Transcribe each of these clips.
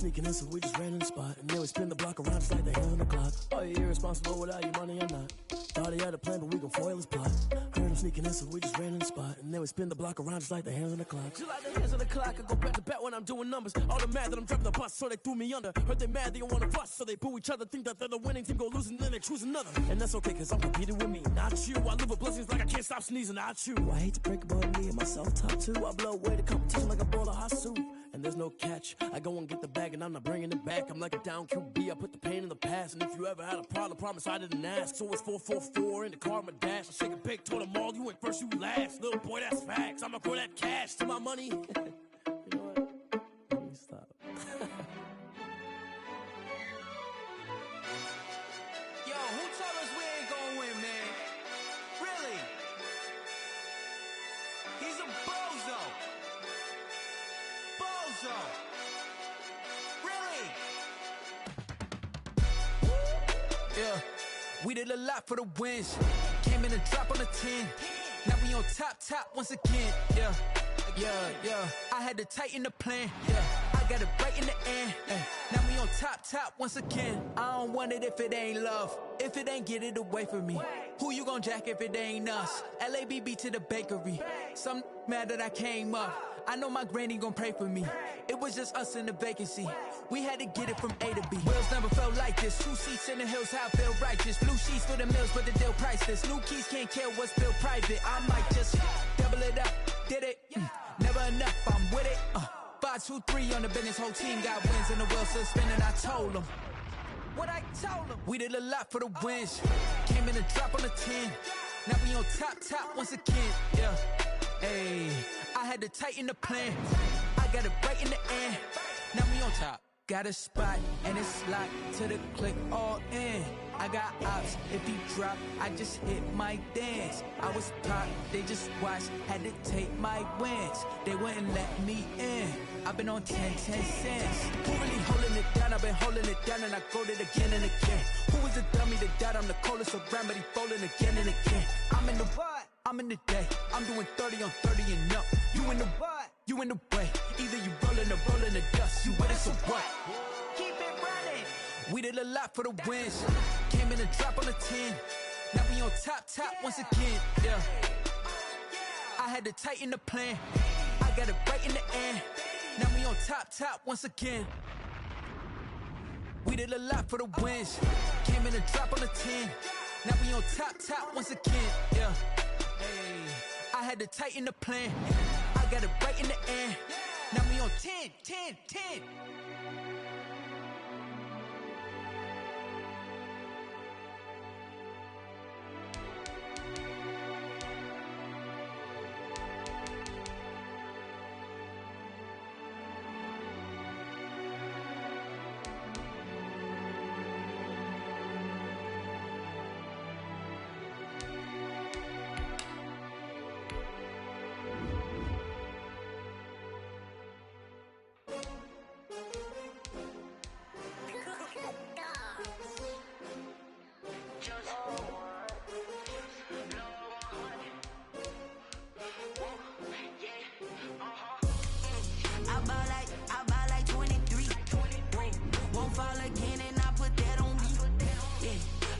Sneaking in, so we just ran in the spot. And then we spin the block around just like the hands on the clock. Are you irresponsible without your money or not? Thought he had a plan, but we gon' foil his plot. Heard him sneaking in, so we just ran in the spot. And then we spin the block around just like the hands on the clock. Just like the hands on the clock, I go back to back when I'm doing numbers. All the mad that I'm driving the bus, so they threw me under. Heard they mad, they don't wanna bust, so they boo each other. Think that they're the winning team, go losing, then they choose another. And that's okay, cause I'm competing with me, not you. I live with blessings like I can't stop sneezing, not you. I hate to break about me and myself top two. I blow away the competition like a bowl of hot soup. And there's no catch, I go and get the bag and I'm not bringing it back. I'm like a down QB, I put the pain in the past. And if you ever had a problem, promise I didn't ask. So it's 444 in the car, my dash. I shake a big, told them all, you went first, you last. Little boy, that's facts, I'ma grow that cash to my money. You know what? Let me stop. Yo, who told us we ain't gonna win, man? Really? He's a bozo. Bozo. Really? Yeah, we did a lot for the wins. Came in and drop on the 10. Now we on top once again. Yeah. I had to tighten the plan. Yeah, I got it right in the end. Now we on top once again. I don't want it if it ain't love. If it ain't, get it away from me. Who you gon' jack if it ain't us? LABB to the bakery. Some mad that I came up. I know my granny gon' pray for me. It was just us in the vacancy. We had to get it from A to B. Wheels never felt like this. 2 seats in the hills, how I feel righteous. Blue sheets for the mills, but the deal priceless. New keys can't kill what's built private. I might just double it up. Did it? Never enough, I'm with it. 5, 2, 3 on the business. Whole team got wins and the wheels still spinning. I told them what I told them. We did a lot for the wins. Came in and drop on the 10. Now we on top once again. Yeah. Hey, I had to tighten the plan. I got it right in the end. Now we on top. Got a spot and it's locked to the click all in. I got ops, if he drop, I just hit my dance. I was pop, they just watched, had to take my wins. They wouldn't let me in. I've been on 10 cents. Who really holding it down? I've been holding it down and I go it again and again. Who was the dummy that died? I'm the coldest around, but he folding again and again. I'm in the what? I'm in the day. I'm doing 30 on 30 and up. You in the what? You in the way. Either you rolling or rolling the dust. You with us or what? Keep it running. We did a lot for the wins. Came in and drop on the 10. Now we on top once again. Yeah. I had to tighten the plan. I got it right in the end. Now we on top once again. We did a lot for the wins. Came in and drop on the 10. Now we on top once again. Yeah. Hey, I had to tighten the plan. I got it right in the end. Now we on 10. I buy like 23. Won't fall again and I put that on me. Yeah,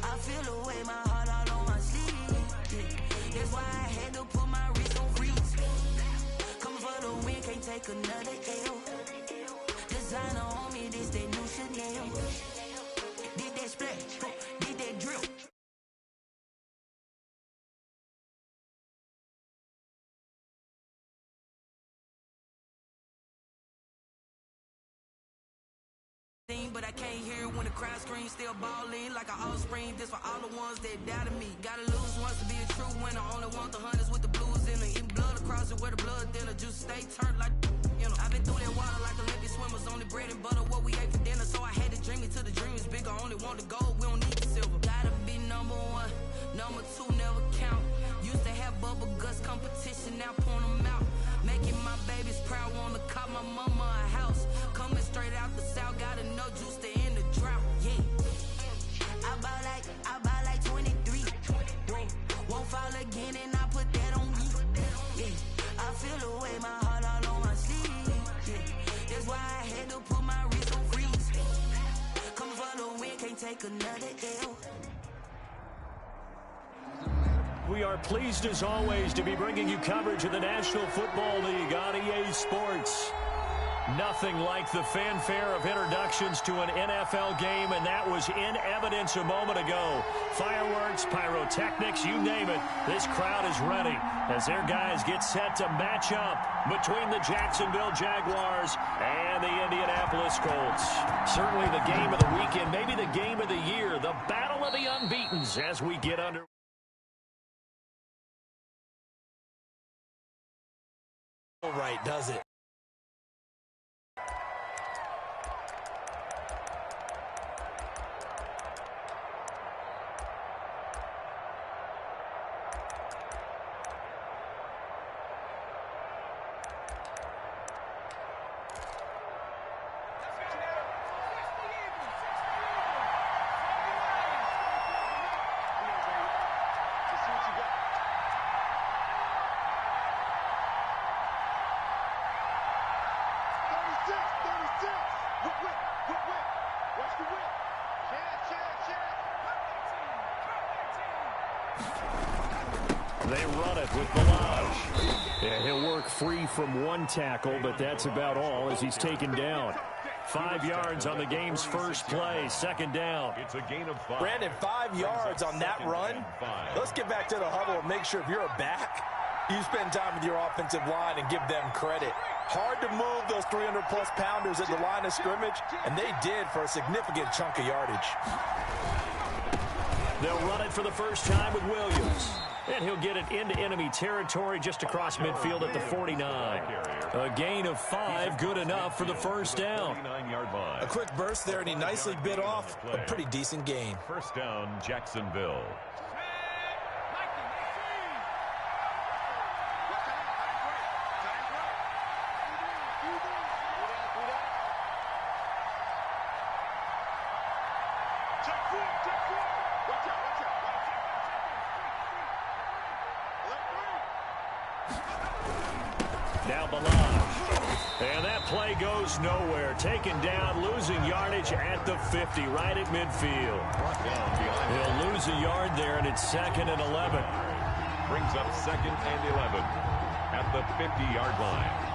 I feel the way, my heart all on my sleeve. Yeah, that's why I had to put my wrist on freeze. Coming for the win, can't take another L. Designer on me, this that new Chanel. Did that splash, did that drip. But I can't hear it when the crowd screams, still ballin' like an offspring. This for all the ones that doubted me. Gotta lose once to be a true winner. Only want the hunters with the blues in it. Eating blood across it where the blood thinner. Juice stay turned like, you know. I've been through that water like Olympic swimmers. Only bread and butter, what we ate for dinner. So I had to dream it till the dream is bigger. Only want the gold, we don't need the silver. Gotta be number 1, number 2 never count. Used to have bubble guts competition, now point them out. Making my babies proud, wanna cop my mama a house. Coming straight out the south, gotta know juice to end the drought. Yeah, I buy like 23. Won't fall again and I put that on me. Yeah, I feel the way, my heart all on my sleeve. Yeah, that's why I had to put my wrist on free. take another L. We are pleased as always to be bringing you coverage of the National Football League on EA Sports. Nothing like the fanfare of introductions to an NFL game, and that was in evidence a moment ago. Fireworks, pyrotechnics, you name it. This crowd is ready as their guys get set to match up between the Jacksonville Jaguars and the Indianapolis Colts. Certainly the game of the weekend, maybe the game of the year, the battle of the unbeatens as we get under. Right, does it? They run it with Balaj. Yeah, he'll work free from one tackle, but that's about all as he's taken down. 5 yards on the game's first play, second down. It's a gain of 5. Brandon, 5 yards on that run. Let's get back to the huddle and make sure if you're a back, you spend time with your offensive line and give them credit. Hard to move those 300-plus pounders at the line of scrimmage, and they did for a significant chunk of yardage. They'll run it for the first time with Williams. And he'll get it into enemy territory just across midfield at the 49. A gain of 5, good enough for the first down. A quick burst there, and he nicely bit off a pretty decent gain. First down, Jacksonville. Now Balaj. And that play goes nowhere. Taken down, losing yardage at the 50, right at midfield. He'll lose a yard there, and it's 2nd and 11. Brings up 2nd and 11 at the 50-yard line.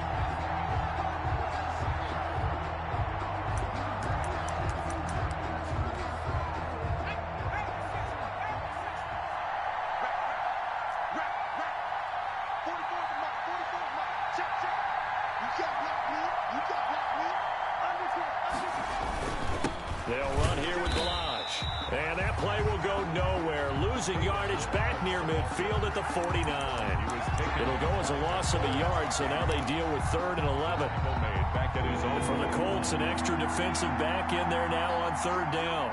They'll run here with Balaj. And that play will go nowhere. Losing yardage back near midfield at the 49. It'll go as a loss of a yard, so now they deal with 3rd and 11. For the Colts, an extra defensive back in there now on 3rd down.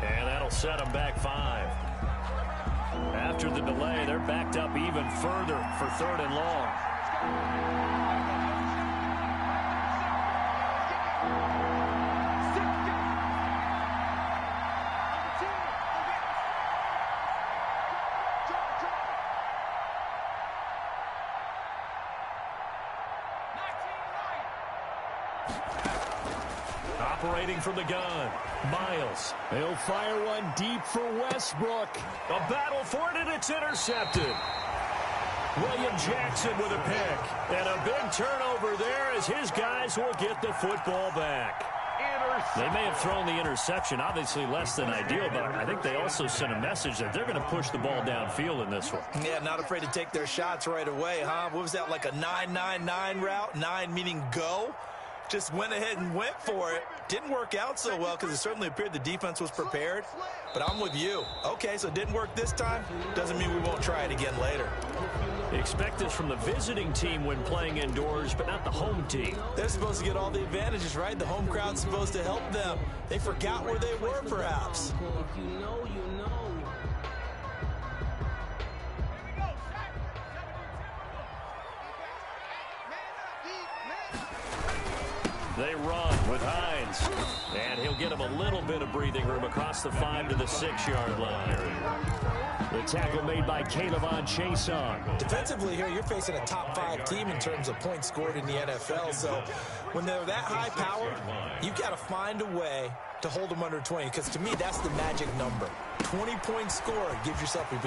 And that'll set them back 5. After the delay, they're backed up even further for 3rd and long. Operating from the gun, Miles. He'll fire one deep for Westbrook. A battle for it, and it's intercepted. William Jackson with a pick. And a big turnover there as his guys will get the football back. They may have thrown the interception, obviously less than ideal, but I think they also sent a message that they're going to push the ball downfield in this one. Yeah, not afraid to take their shots right away, huh? What was that, like a 9-9-9 route? 9 meaning go? Just went ahead and went for it. Didn't work out so well because it certainly appeared the defense was prepared. But I'm with you. Okay, so it didn't work this time. Doesn't mean we won't try it again later. Expect this from the visiting team when playing indoors, but not the home team. They're supposed to get all the advantages, right? The home crowd's supposed to help them. They forgot where they were, perhaps. They run with Hines. And he'll get him a little bit of breathing room across the 5 to the 6-yard line. The tackle made by Kayvon Chason. Defensively here, you're facing a top 5 team in terms of points scored in the NFL. So when they're that high powered, you got to find a way to hold them under 20. Because to me, that's the magic number. 20 points scored. You give yourself your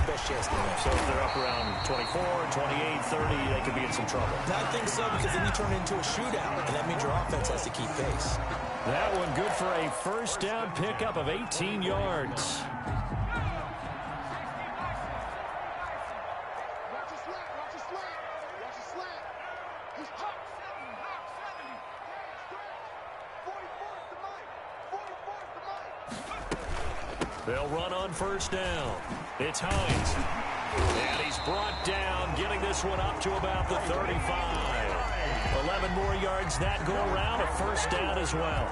best chance to win. So if they're up around 24, 28, 30, they could be in some trouble. I think so, because then you turn it into a shootout, and that means your offense has to keep pace. That one good for a first down pickup of 18 yards. They'll run on first down. It's Hines. And he's brought down, getting this one up to about the 35. 11 more yards that go around, a first down as well.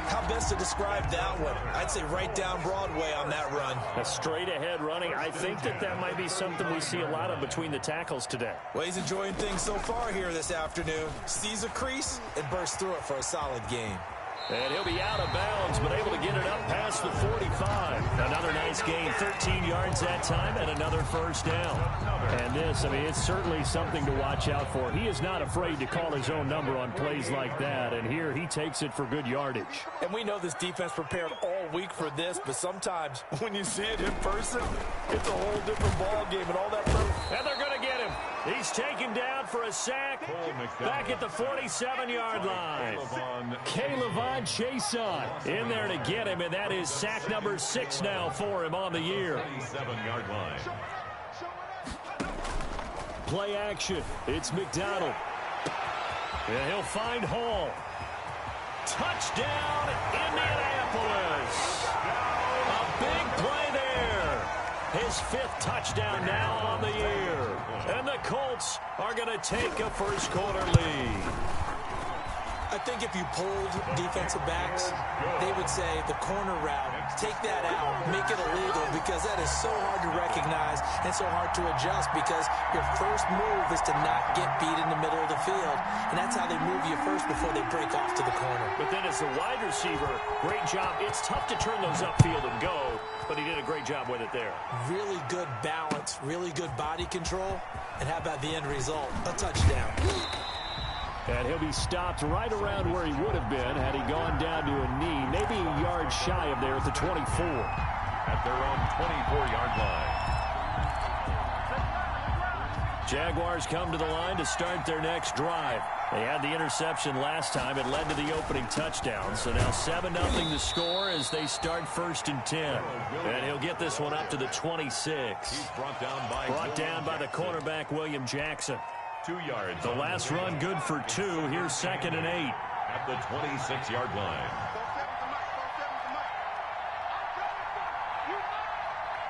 How best to describe that one? I'd say right down Broadway on that run. A straight ahead running. I think that might be something we see a lot of between the tackles today. Well, he's enjoying things so far here this afternoon. Sees a crease and bursts through it for a solid gain. And he'll be out of bounds, but able to get it up past the 45. Another nice gain, 13 yards that time, and another first down. And this, I mean, it's certainly something to watch out for. He is not afraid to call his own number on plays like that, and here he takes it for good yardage. And we know this defense prepared all week for this, but sometimes when you see it in person, it's a whole different ball game and all that. And they're going to get him. He's taken down for a sack back at the 47-yard line. Kayvon Chason in there to get him, and that is sack number 6 now for him on the year. 27-yard line. Play action. It's McDonald. And he'll find Hall. Touchdown, Indianapolis. A big play there. His 5th touchdown now on the year. And the Colts are going to take a first-quarter lead. I think if you polled defensive backs, they would say the corner route, take that out, make it illegal, because that is so hard to recognize and so hard to adjust, because your first move is to not get beat in the middle of the field. And that's how they move you first before they break off to the corner. But then as the wide receiver, great job. It's tough to turn those upfield and go, but he did a great job with it there. Really good balance, really good body control. And how about the end result? A touchdown. And he'll be stopped right around where he would have been had he gone down to a knee, maybe a yard shy of there at the 24. At their own 24-yard line. Jaguars come to the line to start their next drive. They had the interception last time. It led to the opening touchdown. So now 7-0 to score as they start 1st and 10. And he'll get this one up to the 26. He's brought down by the cornerback, William Jackson. 2 yards. The last run good for 2. Here's 2nd and 8. At the 26-yard line.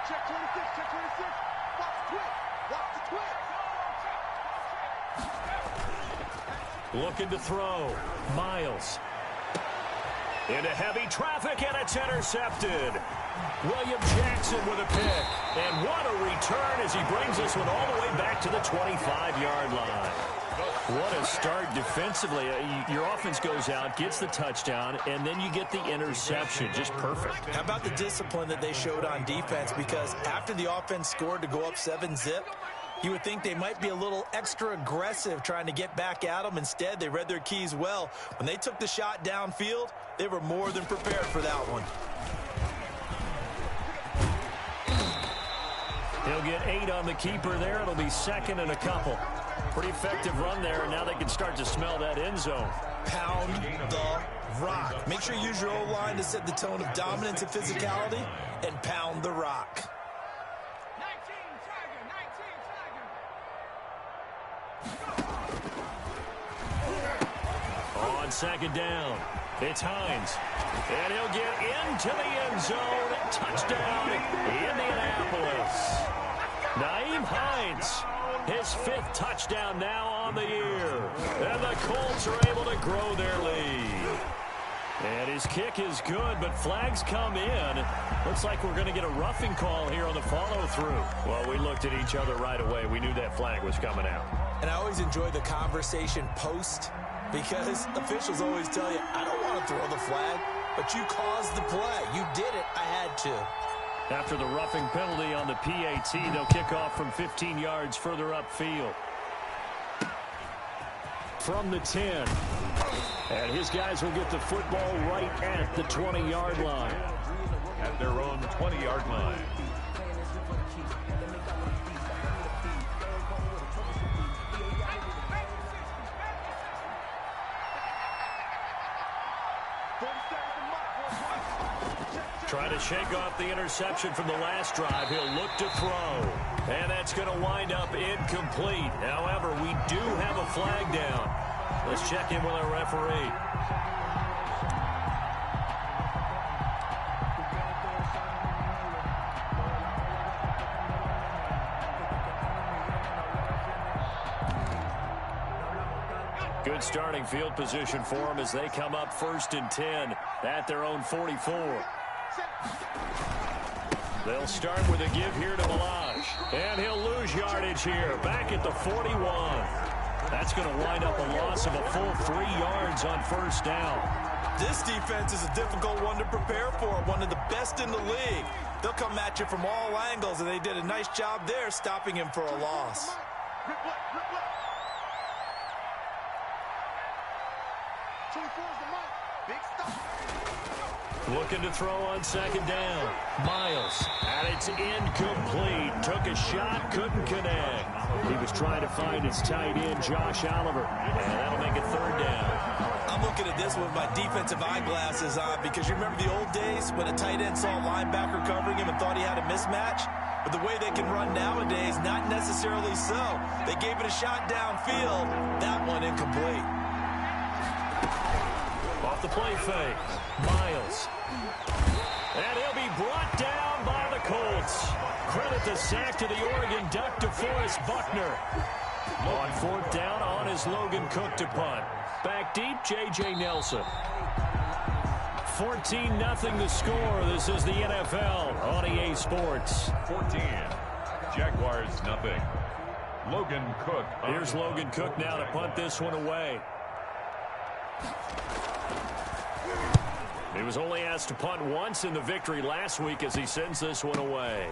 Check 26, check 26. Watch the twitch. Watch the twitch. Looking to throw. Miles. Into heavy traffic, and it's intercepted. William Jackson with a pick. And what a return as he brings this one all the way back to the 25-yard line. What a start defensively. Your offense goes out, gets the touchdown, and then you get the interception. Just perfect. How about the discipline that they showed on defense? Because after the offense scored to go up 7-0, you would think they might be a little extra aggressive trying to get back at them. Instead, they read their keys well. When they took the shot downfield, they were more than prepared for that one. He'll get 8 on the keeper there. It'll be 2nd and a couple. Pretty effective run there, and now they can start to smell that end zone. Pound the rock. Make sure you use your O-line to set the tone of dominance and physicality, and pound the rock. 19 Tiger. On 2nd down, it's Hines. And he'll get into the end zone. Touchdown, Indianapolis. Naeem Hines, his 5th touchdown now on the year. And the Colts are able to grow their lead. And his kick is good, but flags come in. Looks like we're going to get a roughing call here on the follow-through. Well, we looked at each other right away. We knew that flag was coming out. And I always enjoy the conversation post, Because officials always tell you, I don't want to throw the flag, but you caused the play. You did it. I had to. After the roughing penalty on the PAT, they'll kick off from 15 yards further upfield. From the 10. And his guys will get the football right at the 20-yard line. At their own 20-yard line. Trying to shake off the interception from the last drive. He'll look to throw. And that's going to wind up incomplete. However, we do have a flag down. Let's check in with our referee. Good starting field position for them as they come up 1st and 10 at their own 44. They'll start with a give here to Malage. And he'll lose yardage here. Back at the 41. That's going to wind up a loss of a full 3 yards on 1st down. This defense is a difficult one to prepare for. One of the best in the league. They'll come at you from all angles, and they did a nice job there stopping him for a loss. Looking to throw on 2nd down. Miles, and it's incomplete. Took a shot, couldn't connect. He was trying to find his tight end, Josh Oliver, and that'll make it 3rd down. I'm looking at this with my defensive eyeglasses on because you remember the old days when a tight end saw a linebacker covering him and thought he had a mismatch? But the way they can run nowadays, not necessarily so. They gave it a shot downfield. That one incomplete. Off the play fake. Miles. And he'll be brought down by the Colts. Credit the sack to the Oregon Duck, DeForest Buckner. On 4th down on his Logan Cook to punt. Back deep, J.J. Nelson. 14-0 the score. This is the NFL on EA Sports. 14. Jaguars nothing. Logan Cook. Here's Logan Cook now to punt this one away. He was only asked to punt once in the victory last week as he sends this one away.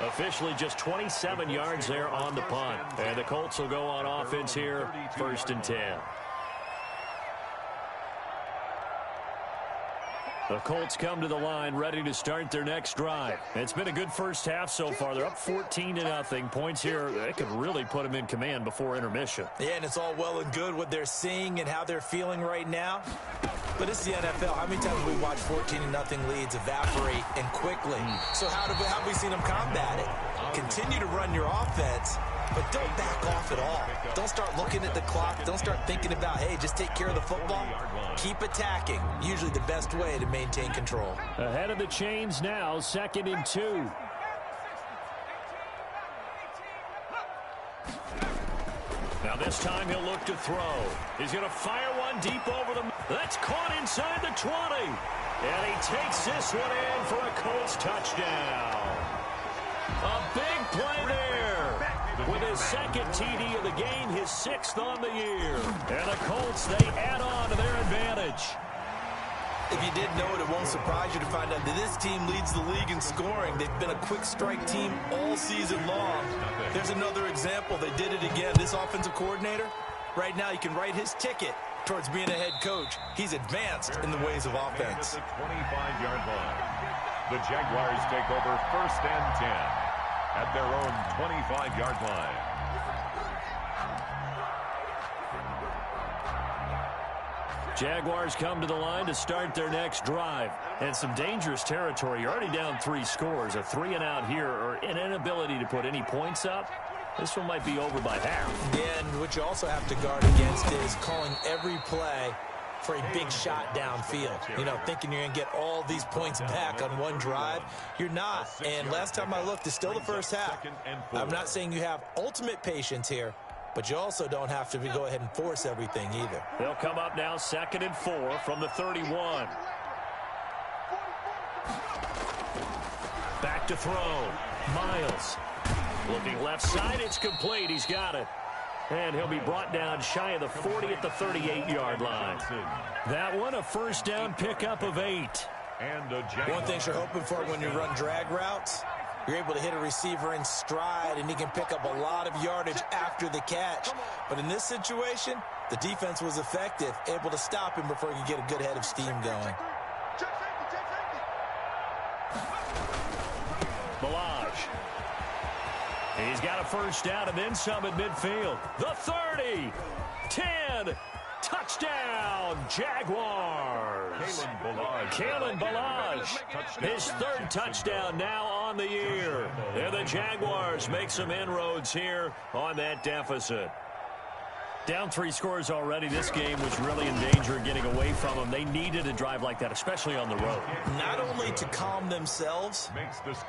Officially just 27 yards there on the punt. And the Colts will go on offense here, 1st and 10. The Colts come to the line ready to start their next drive. It's been a good first half so far. They're up 14-0. Points here, they could really put them in command before intermission. Yeah, and it's all well and good what they're seeing and how they're feeling right now. But it's the NFL. How many times have we watched 14-0 leads evaporate and quickly? So how have we seen them combat it? Continue to run your offense, but don't back off at all. Don't start looking at the clock. Don't start thinking about, hey, just take care of the football. Keep attacking. Usually the best way to maintain control. Ahead of the chains now, 2nd and 2. Now this time he'll look to throw. He's going to fire one deep over the... That's caught inside the 20. And he takes this one in for a Colts touchdown. A big play there. With his 2nd TD of the game, his 6th on the year. And the Colts, they add on to their advantage. If you didn't know it, it won't surprise you to find out that this team leads the league in scoring. They've been a quick strike team all season long. There's another example. They did it again. This offensive coordinator, right now you can write his ticket towards being a head coach. He's advanced in the ways of offense. The 25-yard line. The Jaguars take over 1st and 10 at their own 25-yard line. Jaguars come to the line to start their next drive. And some dangerous territory. You're already down 3 scores. A 3-and-out here or an inability to put any points up. This one might be over by half. And what you also have to guard against is calling every play for a big shot downfield. You know, thinking you're going to get all these points back on one drive. You're not. And last time I looked, it's still the first half. I'm not saying you have ultimate patience here, but you also don't have to go ahead and force everything either. They'll come up now 2nd and 4 from the 31. Back to throw. Miles. Looking left side, it's complete. He's got it. And he'll be brought down shy of the 40 at the 38-yard line. That one, a first down pickup of 8. One thing you're hoping for when you run drag routes, you're able to hit a receiver in stride, and he can pick up a lot of yardage after the catch. But in this situation, the defense was effective, able to stop him before he could get a good head of steam going. Balaj. He's got a first down and then some at midfield. The 30, 10, touchdown, Jaguars. Kalen Balaj, his third touchdown now on the year. And the Jaguars make some inroads here on that deficit. Down 3 scores already. This game was really in danger of getting away from them. They needed a drive like that, especially on the road. Not only to calm themselves,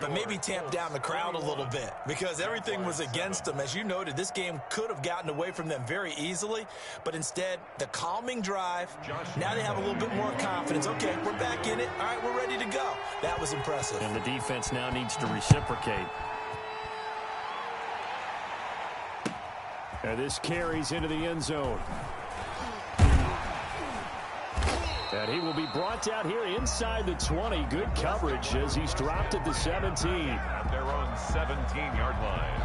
but maybe tamp down the crowd a little bit, because everything was against them. As you noted, this game could have gotten away from them very easily, but instead, the calming drive, now they have a little bit more confidence. Okay, we're back in it. All right, we're ready to go. That was impressive. And the defense now needs to reciprocate. And this carries into the end zone. And he will be brought down here inside the 20. Good coverage as he's dropped at the 17. At their own 17-yard line.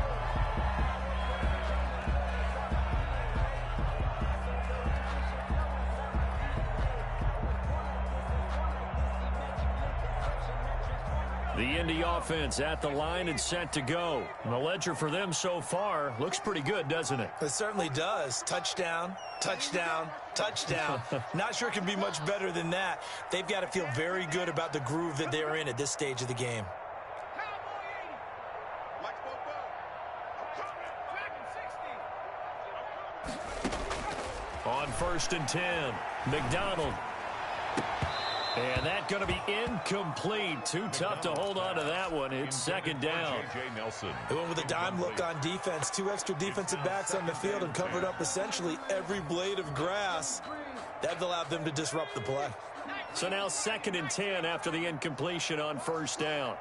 The Indy offense at the line and set to go. And the ledger for them so far looks pretty good, doesn't it? It certainly does. Touchdown, touchdown, touchdown. Not sure it can be much better than that. They've got to feel very good about the groove that they're in at this stage of the game. On 1st and 10, McDonald. And that's going to be incomplete. Too tough to hold on to that one. It's second down. They went with a dime look on defense. 2 extra defensive backs on the field and covered up essentially every blade of grass. That allowed them to disrupt the play. So now 2nd and 10 after the incompletion on 1st down.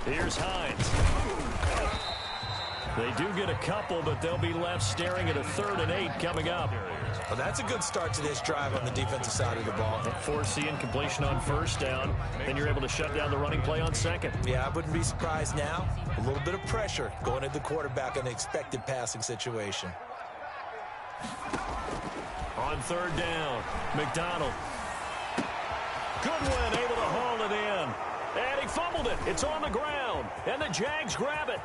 Here's Hines. They do get a couple, but they'll be left staring at a 3rd and 8 coming up. Well, that's a good start to this drive on the defensive side of the ball. Force the incompletion on 1st down, then you're able to shut down the running play on 2nd. Yeah, I wouldn't be surprised now. A little bit of pressure going at the quarterback on the expected passing situation. On 3rd down, McDonald. Goodwin able to haul it in. And he fumbled it. It's on the ground. And the Jags grab it.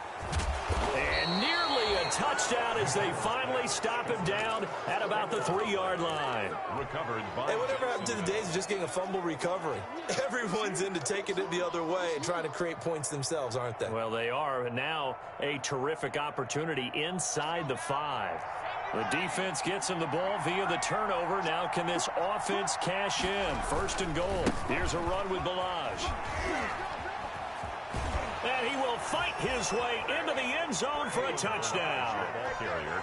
And nearly a touchdown as they finally stop him down at about the 3-yard line. Recovered by... Hey, whatever happened to the days of just getting a fumble recovery? Everyone's into taking it the other way and trying to create points themselves, aren't they? Well, they are. And now a terrific opportunity inside the 5. The defense gets him the ball via the turnover. Now can this offense cash in? 1st and goal. Here's a run with Balaj. And he will fight his way into the end zone for a touchdown.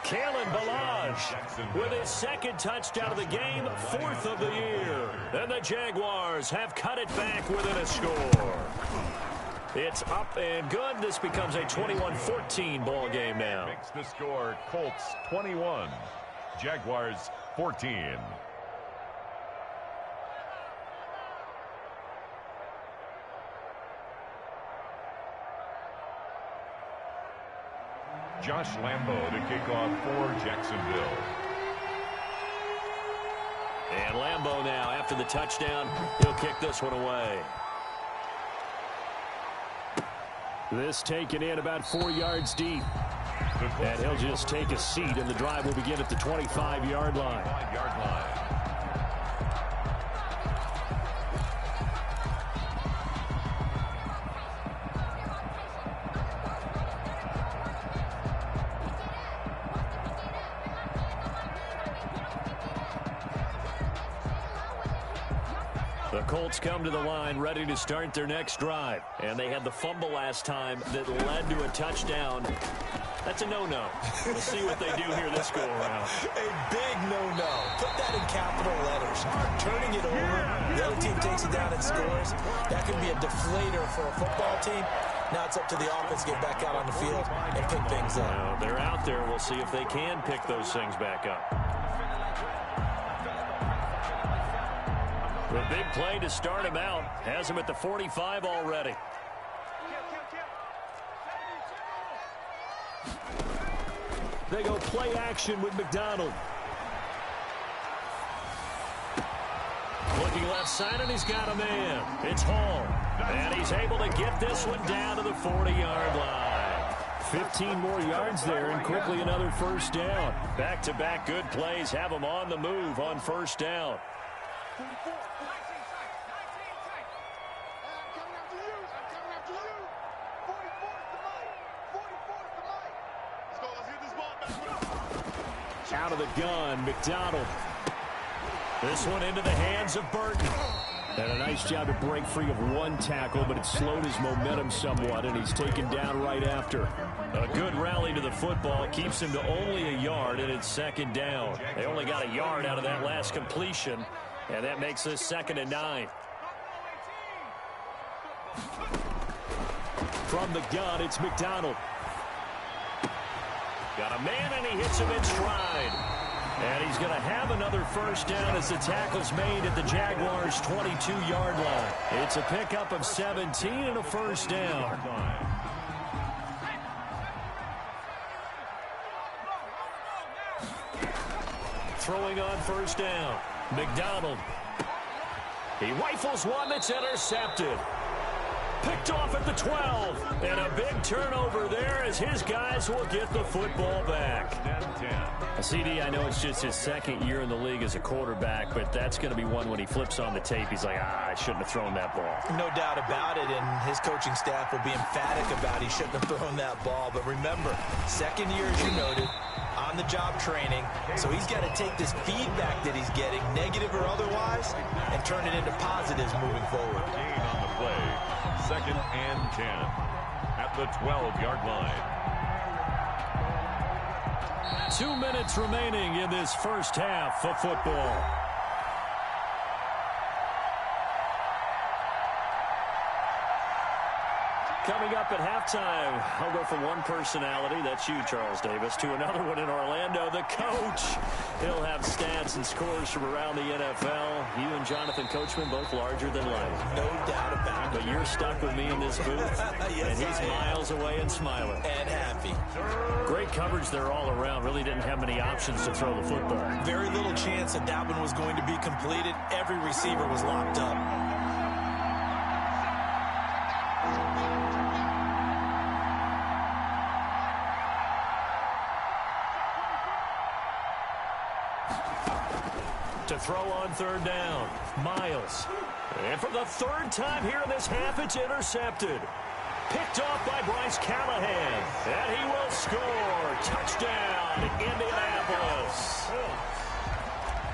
Kalen Balaj with his 2nd touchdown of the game, 4th of the year. And the Jaguars have cut it back within a score. It's up and good. This becomes a 21-14 ball game now. Makes the score Colts 21, Jaguars 14. Josh Lambo to kick off for Jacksonville. And Lambo now, after the touchdown, he'll kick this one away. This taken in about 4 yards deep. And he'll just take a seat, and the drive will begin at the 25-yard line. The Colts come to the line ready to start their next drive. And they had the fumble last time that led to a touchdown. That's a no-no. We'll see what they do here this go-around. A big no-no. Put that in capital letters. Turning it over, the other team takes it down and scores. That can be a deflator for a football team. Now it's up to the offense to get back out on the field and pick things up. Well, they're out there. We'll see if they can pick those things back up. The big play to start him out has him at the 45 already. They go play action with McDonald. Looking left side, and he's got a man. It's Hall. And he's able to get this one down to the 40-yard line. 15 more yards there, and quickly another first down. Back-to-back good plays have him on the move on first down. Out of the gun, McDonald. This one into the hands of Burton. And a nice job to break free of one tackle, but it slowed his momentum somewhat, and he's taken down right after. A good rally to the football keeps him to only a yard, and it's second down. They only got a yard out of that last completion, and that makes this 2nd and 9. From the gun, it's McDonald. Got a man, and he hits him in stride. And he's going to have another first down as the tackle's made at the Jaguars' 22-yard line. It's a pickup of 17 and a first down. Throwing on first down, McDonald. He rifles one that's intercepted. Picked off at the 12. And a big turnover there as his guys will get the football back. CD, I know it's just his second year in the league as a quarterback, but that's going to be one when he flips on the tape. He's like, I shouldn't have thrown that ball. No doubt about it, and his coaching staff will be emphatic about he shouldn't have thrown that ball. But remember, second year, as you noted, on-the-job training, so he's got to take this feedback that he's getting, negative or otherwise, and turn it into positives moving forward. Gain on the play, 2nd and 10 at the 12-yard line. 2 minutes remaining in this first half of football. Coming up at halftime, I'll go from one personality, that's you, Charles Davis, to another one in Orlando, the coach. He'll have stats and scores from around the NFL. You and Jonathan Coachman, both larger than life. No doubt about it. But you're stuck with me in this booth, yes, and he's miles away and smiling. And happy. Great coverage there all around. Really didn't have many options to throw the football. Very little chance that one was going to be completed. Every receiver was locked up. To throw on third down, Miles. And for the third time here in this half, it's intercepted. Picked off by Bryce Callahan. And he will score. Touchdown, Indianapolis.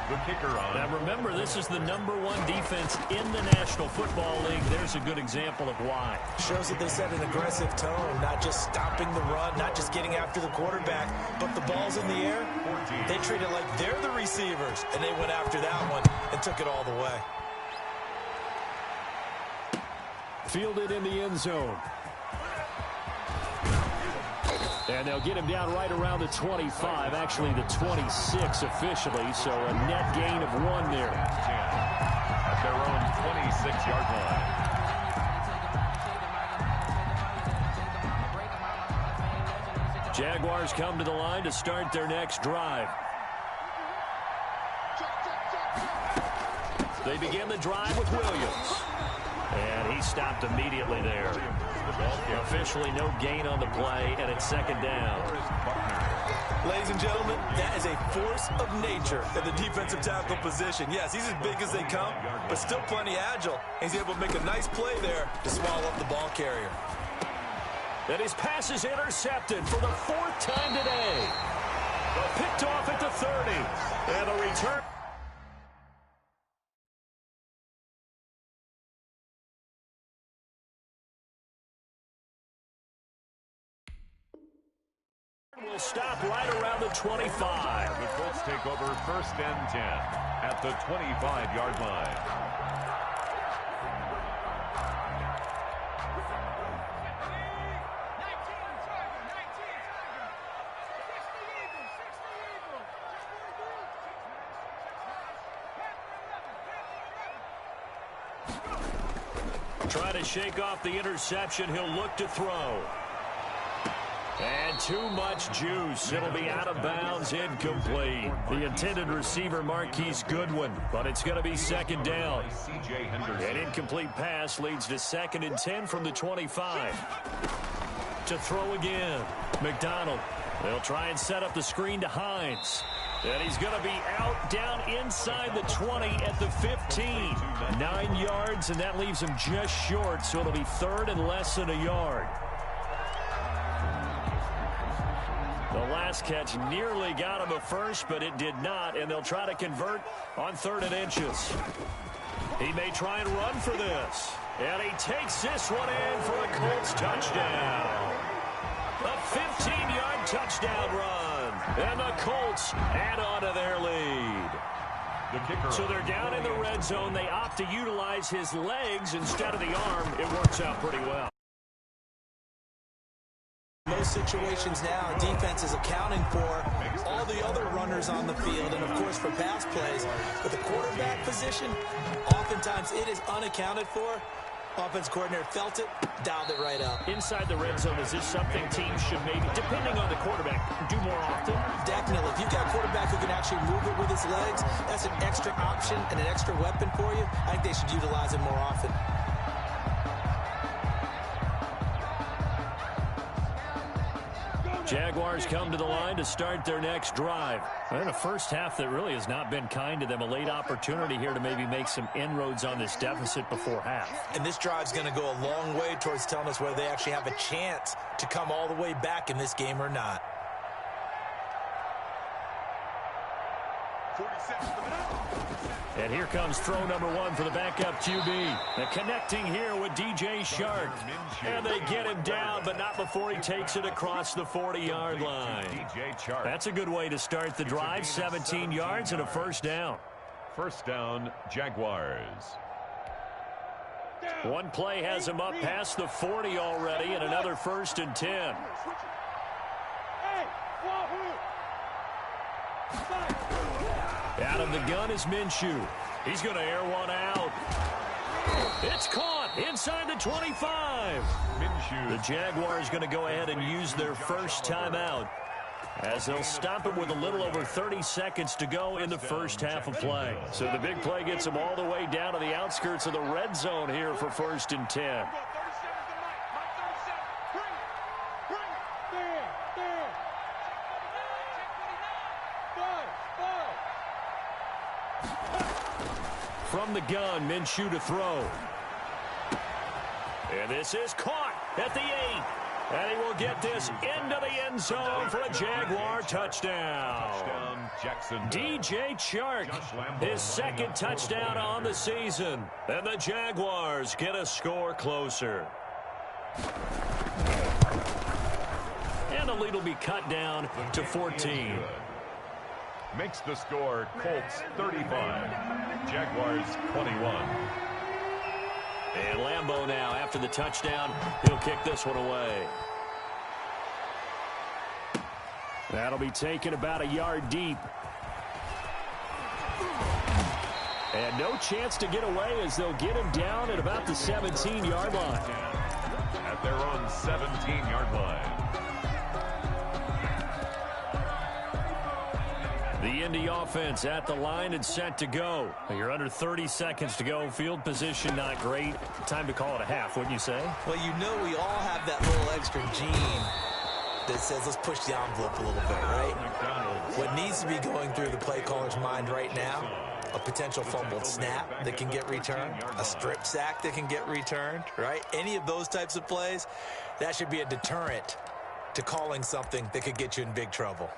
The kicker on. Now remember, this is the #1 defense in the National Football League. There's a good example of why. Shows that they set an aggressive tone, not just stopping the run, not just getting after the quarterback, but the ball's in the air. They treat it like they're the receivers, and they went after that one and took it all the way. Fielded in the end zone. And they'll get him down right around the 25, actually the 26 officially, so a net gain of 1 there. At their own 26-yard line. Jaguars come to the line to start their next drive. They begin the drive with Williams. And he stopped immediately there. Officially no gain on the play, and it's second down. Ladies and gentlemen, that is a force of nature in the defensive tackle position. Yes, he's as big as they come, but still plenty agile. He's able to make a nice play there to swallow up the ball carrier. And his pass is intercepted for the 4th time today. Picked off at the 30. And a return. Will stop right around the 25. The Colts take over 1st and 10 at the 25-yard line. Try to shake off the interception. He'll look to throw. And too much juice. It'll be out of bounds, incomplete. The intended receiver, Marquise Goodwin, but it's going to be second down. An incomplete pass leads to 2nd and 10 from the 25. To throw again, McDonald. They'll try and set up the screen to Hines. And he's going to be out down inside the 20 at the 15. 9 yards, and that leaves him just short, so it'll be 3rd and less than a yard. The last catch nearly got him a first, but it did not, and they'll try to convert on 3rd and inches. He may try and run for this, and he takes this one in for a Colts touchdown. A 15-yard touchdown run, and the Colts add on to their lead. So they're down in the red zone. They opt to utilize his legs instead of the arm. It works out pretty well. Most situations now, defense is accounting for all the other runners on the field, and of course for pass plays. But the quarterback position, oftentimes it is unaccounted for. Offense coordinator felt it, dialed it right up. Inside the red zone, is this something teams should maybe, depending on the quarterback, do more often? Definitely. If you've got a quarterback who can actually move it with his legs, that's an extra option and an extra weapon for you. I think they should utilize it more often. Jaguars come to the line to start their next drive. In a first half that really has not been kind to them. A late opportunity here to maybe make some inroads on this deficit before half. And this drive's going to go a long way towards telling us whether they actually have a chance to come all the way back in this game or not. 40 seconds to the minute. And here comes throw number 1 for the backup QB. And connecting here with DJ Shark. And they get him down, but not before he takes it across the 40-yard line. That's a good way to start the drive. 17 yards and a first down. First down, Jaguars. One play has him up past the 40 already, and another 1st and 10. Out of the gun is Minshew. He's going to air one out. It's caught inside the 25. The Jaguars going to go ahead and use their first timeout as they'll stop it with a little over 30 seconds to go in the first half of play. So the big play gets them all the way down to the outskirts of the red zone here for 1st and 10. From the gun, Minshew to throw. And this is caught at the 8. And he will get this into the end zone for a Jaguar touchdown. DJ Chark, his 2nd touchdown on the season. And the Jaguars get a score closer. And the lead will be cut down to 14. Makes the score Colts 35, Jaguars 21. And Lambeau now, after the touchdown, he'll kick this one away. That'll be taken about a yard deep. And no chance to get away as they'll get him down at about the 17-yard line. At their own 17-yard line. The Indy offense at the line and set to go. You're under 30 seconds to go. Field position not great. Time to call it a half, wouldn't you say? Well, you know we all have that little extra gene that says let's push the envelope a little bit, right? What needs to be going through the play caller's mind right now, a potential fumbled snap that can get returned, a strip sack that can get returned, right? Any of those types of plays, that should be a deterrent to calling something that could get you in big trouble.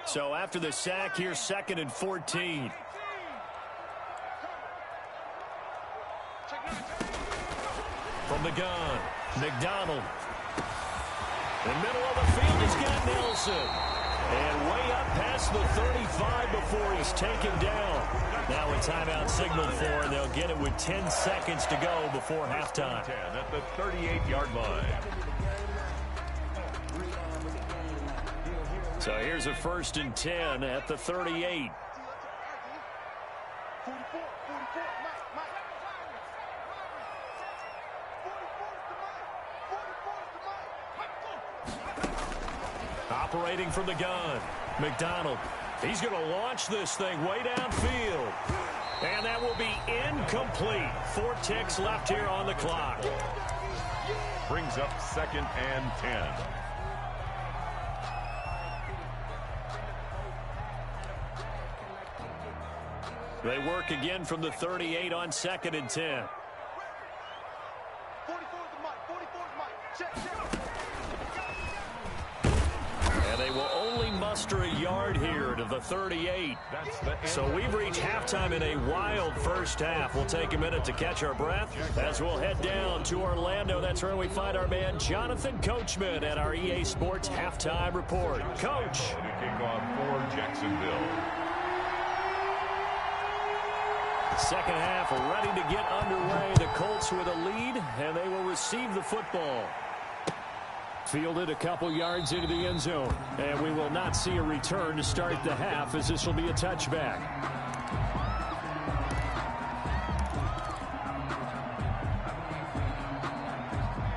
So after the sack, here's 2nd and 14. From the gun, McDonald. In the middle of the field, he's got Nelson. And way up past the 35 before he's taken down. Now a timeout signaled for, and they'll get it with 10 seconds to go before halftime. 10 at the 38-yard line. So here's a 1st and 10 at the 38. 44, Mike. 44 to Mike. Operating from the gun, McDonald. He's going to launch this thing way downfield. And that will be incomplete. 4 ticks left here on the clock. Brings up 2nd and 10. They work again from the 38 on 2nd and 10. 44 to Mike. Check. And they will only muster a yard here to the 38. So we've reached halftime in a wild first half. We'll take a minute to catch our breath as we'll head down to Orlando. That's where we find our man Jonathan Coachman at our EA Sports Halftime Report. Coach. The kickoff for Jacksonville. Second half ready to get underway. The Colts with a lead, and they will receive the football. Fielded a couple yards into the end zone, and we will not see a return to start the half, as this will be a touchback.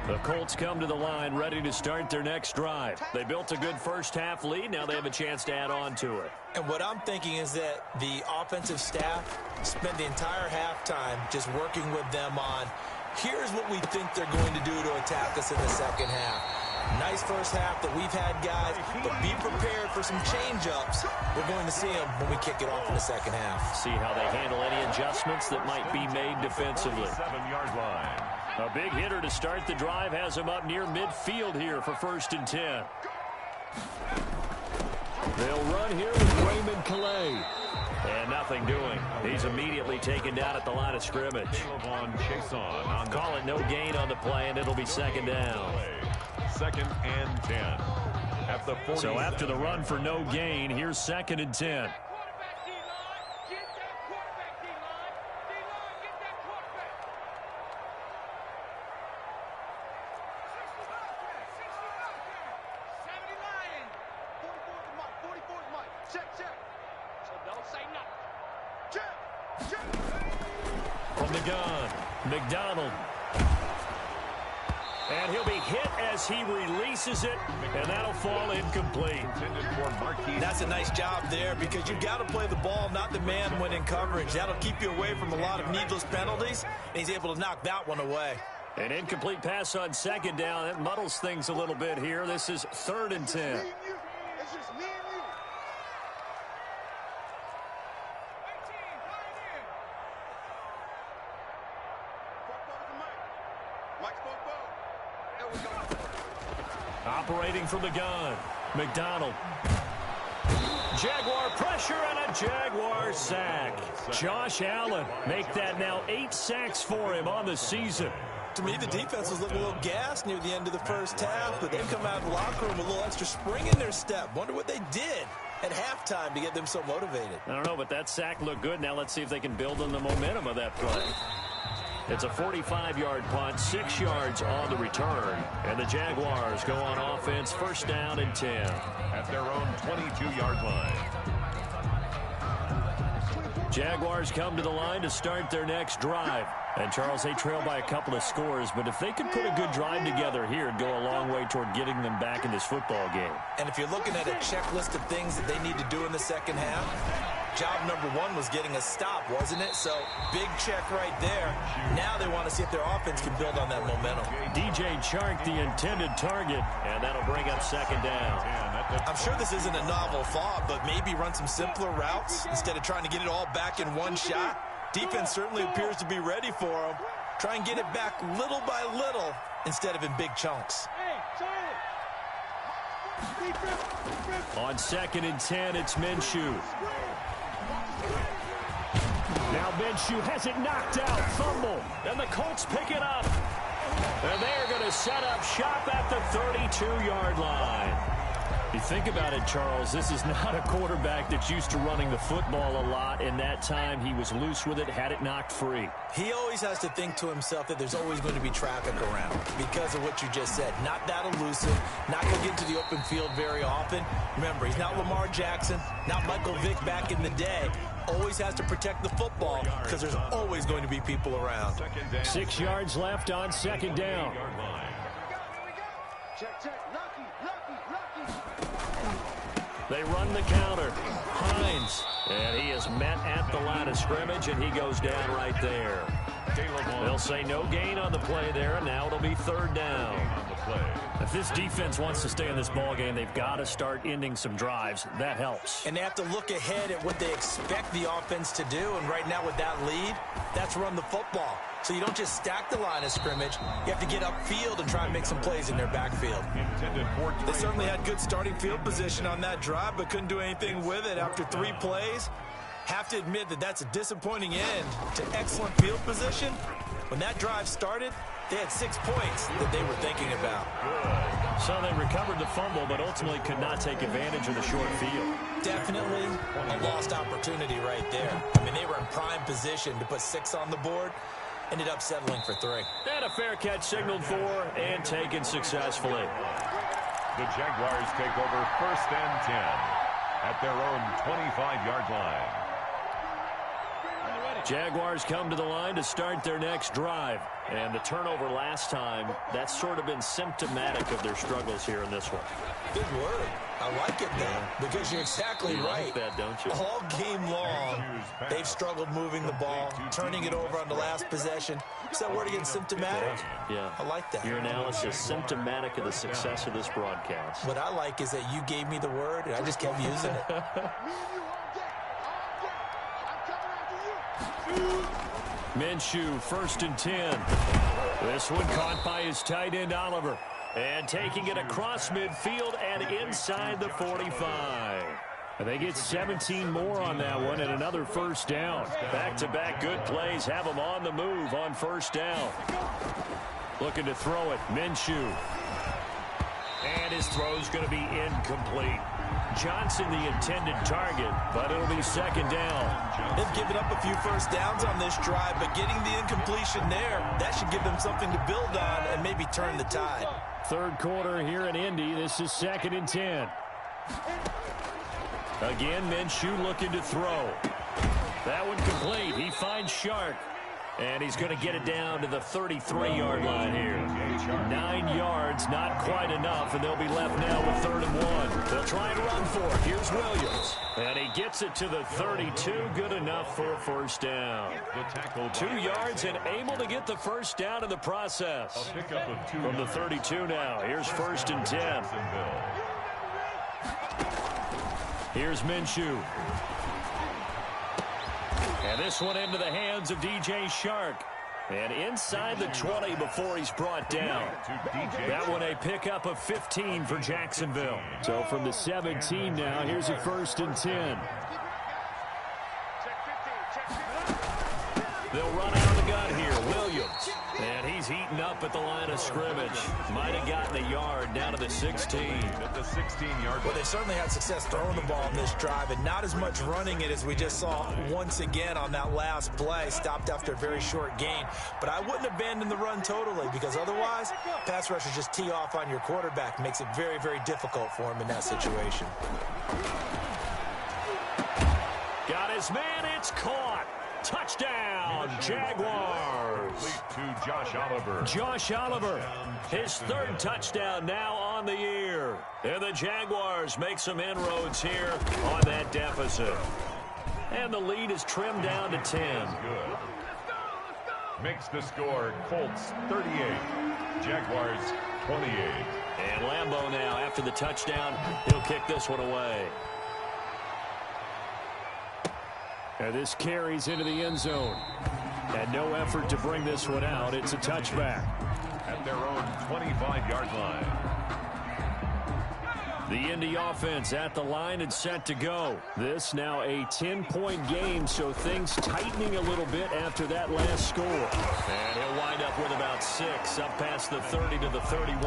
The Colts come to the line ready to start their next drive. They built a good first half lead. Now they have a chance to add on to it. And what I'm thinking is that the offensive staff spent the entire halftime just working with them on, here's what we think they're going to do to attack us in the second half. Nice first half that we've had, guys, but be prepared for some change-ups. We're going to see them when we kick it off in the second half. See how they handle any adjustments that might be made defensively. 7-yard line. A big hitter to start the drive has him up near midfield here for 1st and 10. They'll run here with Raymond Calais. And nothing doing. He's immediately taken down at the line of scrimmage. Call it no gain on the play, and it'll be 2nd down. 2nd and 10. At the 40. So after the run for no gain, here's 2nd and 10. From the gun, McDonald. And he'll be hit as he releases it, and that'll fall incomplete. That's a nice job there, because you've got to play the ball, not the man when in coverage. That'll keep you away from a lot of needless penalties, and he's able to knock that one away. An incomplete pass on 2nd down. That muddles things a little bit here. This is 3rd and 10. It's just me and you. Operating from the gun, McDonald. Jaguar pressure and a Jaguar sack. Josh Allen make that now 8 sacks for him on the season. To me, the defense was looking a little gassed near the end of the first half, but they come out of the locker room with a little extra spring in their step. Wonder what they did at halftime to get them so motivated. I don't know, but that sack looked good. Now let's see if they can build on the momentum of that play. It's a 45-yard punt, 6 yards on the return. And the Jaguars go on offense, 1st down and 10. At their own 22-yard line. Jaguars come to the line to start their next drive. And, Charles, they trail by a couple of scores, but if they could put a good drive together here, it'd go a long way toward getting them back in this football game. And if you're looking at a checklist of things that they need to do in the second half, job number 1 was getting a stop, wasn't it? So, big check right there. Now they want to see if their offense can build on that momentum. DJ Chark, the intended target, and that'll bring up 2nd down. I'm sure this isn't a novel thought, but maybe run some simpler routes instead of trying to get it all back in one shot. Defense certainly appears to be ready for them. Try and get it back little by little instead of in big chunks. On 2nd and 10, it's Minshew. Now Minshew has it knocked out. Fumble. And the Colts pick it up. And they're going to set up shop at the 32-yard line. You think about it, Charles, this is not a quarterback that's used to running the football a lot. In that time, he was loose with it, had it knocked free. He always has to think to himself that there's always going to be traffic around because of what you just said. Not that elusive, not going to get into the open field very often. Remember, he's not Lamar Jackson, not Michael Vick back in the day. Always has to protect the football because there's always going to be people around. 6 yards left on second down. Check, check. Lucky. They run the counter. Hines. And he is met at the line of scrimmage, and he goes down right there. They'll say no gain on the play there, and now it'll be third down. If this defense wants to stay in this ball game, they've got to start ending some drives. That helps. And they have to look ahead at what they expect the offense to do. And right now with that lead, that's run the football. So you don't just stack the line of scrimmage. You have to get upfield and try and make some plays in their backfield. They certainly had good starting field position on that drive, but couldn't do anything with it after 3 plays. Have to admit that that's a disappointing end to excellent field position. When that drive started, they had 6 points that they were thinking about. Good. So they recovered the fumble, but ultimately could not take advantage of the short field. Definitely a lost opportunity right there. I mean, they were in prime position to put 6 on the board. Ended up settling for 3. And a fair catch signaled for and taken successfully. The Jaguars take over first and 10 at their own 25-yard line. Jaguars come to the line to start their next drive. And the turnover last time, that's sort of been symptomatic of their struggles here in this one. Good word. I like it, though, because you're exactly right. Like that, don't you? All game long, they've struggled moving the ball, turning it over on the last possession. Is that word again, symptomatic? Yeah. I like that. Your analysis, symptomatic of the success of this broadcast. What I like is that you gave me the word, and I just kept using it. Minshew, first and 10. This one caught by his tight end, Oliver. And taking it across midfield and inside the 45. And they get 17 more on that one and another first down. Back-to-back good plays have them on the move on first down. Looking to throw it, Minshew. And his throw's going to be incomplete. Johnson the intended target, but it'll be second down. They've given up a few first downs on this drive, but getting the incompletion there, that should give them something to build on and maybe turn the tide. Third quarter here in Indy. This is second and 10. Again, Minshew looking to throw. That one complete. He finds Shark. And he's going to get it down to the 33-yard line here. 9 yards, not quite enough, and they'll be left now with 3rd and 1. They'll try and run for it. Here's Williams. And he gets it to the 32, good enough for a first down. 2 yards and able to get the first down in the process. From the 32 now, here's 1st and 10. Here's Minshew. And this one into the hands of DJ Shark. And inside the 20 before he's brought down. That one a pickup of 15 for Jacksonville. So from the 17 now, here's a 1st and 10. They'll run out of the gun here. Williams. And he's heating up at the line of scrimmage. Might have gotten a yard down to the 16. At the 16-yard. Well, they certainly had success throwing the ball on this drive and not as much running it as we just saw once again on that last play. Stopped after a very short gain. But I wouldn't abandon the run totally because otherwise, pass rushers just tee off on your quarterback. Makes it very, very difficult for him in that situation. Got his man. It's caught. Touchdown, Jaguars. To Josh Oliver. Josh Oliver, his 3rd touchdown now on the year. And the Jaguars make some inroads here on that deficit. And the lead is trimmed down to 10. Good. Makes the score Colts 38, Jaguars 28. And Lambeau now after the touchdown, he'll kick this one away. And this carries into the end zone. And no effort to bring this one out. It's a touchback. At their own 25-yard line. The Indy offense at the line and set to go. This now a 10-point game, so things tightening a little bit after that last score. And he'll wind up with about 6, up past the 30 to the 31.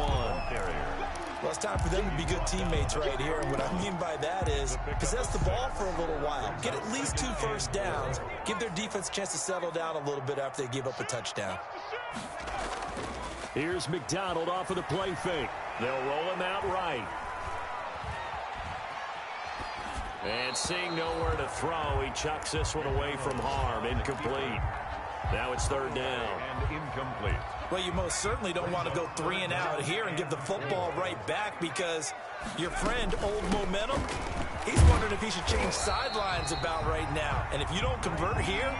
Well, it's time for them to be good teammates right here. And what I mean by that is possess the ball for a little while. Get at least 2 first downs. Give their defense a chance to settle down a little bit after they give up a touchdown. Here's McDonald off of the play fake. They'll roll him out right. And seeing nowhere to throw, he chucks this one away from harm. Incomplete. Now it's 3rd down. And incomplete. Well, you most certainly don't want to go 3 and out here and give the football right back because your friend, Old Momentum, he's wondering if he should change sidelines about right now. And if you don't convert here,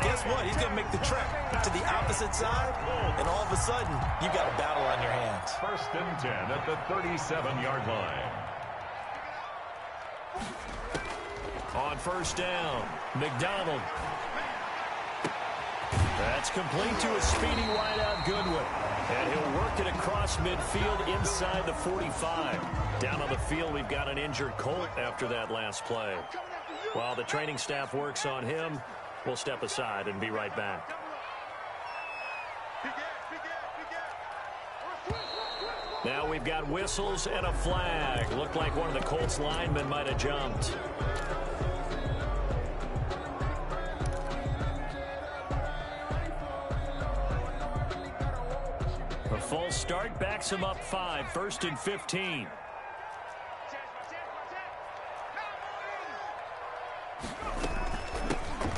guess what? He's going to make the trek to the opposite side, and all of a sudden, you've got a battle on your hands. 1st and 10 at the 37-yard line. On 1st down, McDonald. That's complete to a speedy wideout Goodwin. And he'll work it across midfield inside the 45. Down on the field, we've got an injured Colt after that last play. While the training staff works on him, we'll step aside and be right back. Now we've got whistles and a flag. Looked like one of the Colts linemen might have jumped. A false start backs him up 5, 1st and 15.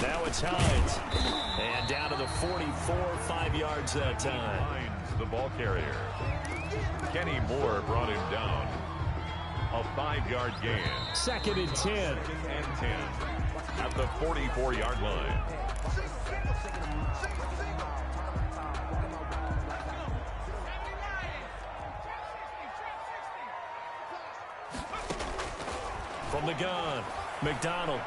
Now it's Hines. And down to the 44, 5 yards that time. Finds the ball carrier. Kenny Moore brought him down. A 5-yard gain. 2nd and 10. 2nd and 10 at the 44-yard line. From the gun, McDonald.